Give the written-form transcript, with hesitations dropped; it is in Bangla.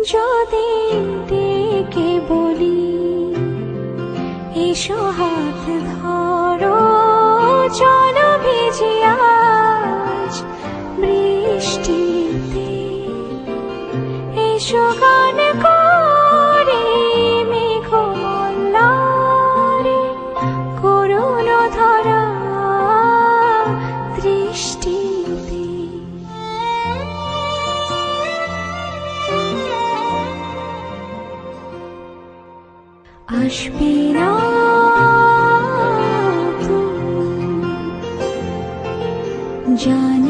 যদি ডেকে বলি এসো হাত ধরো, চলো ভিজি আজ বৃষ্টিতে, এসো গান করি মেঘমল্লারে, করুণ ধরা দৃষ্টিতে। আসবে না তুমি, জানি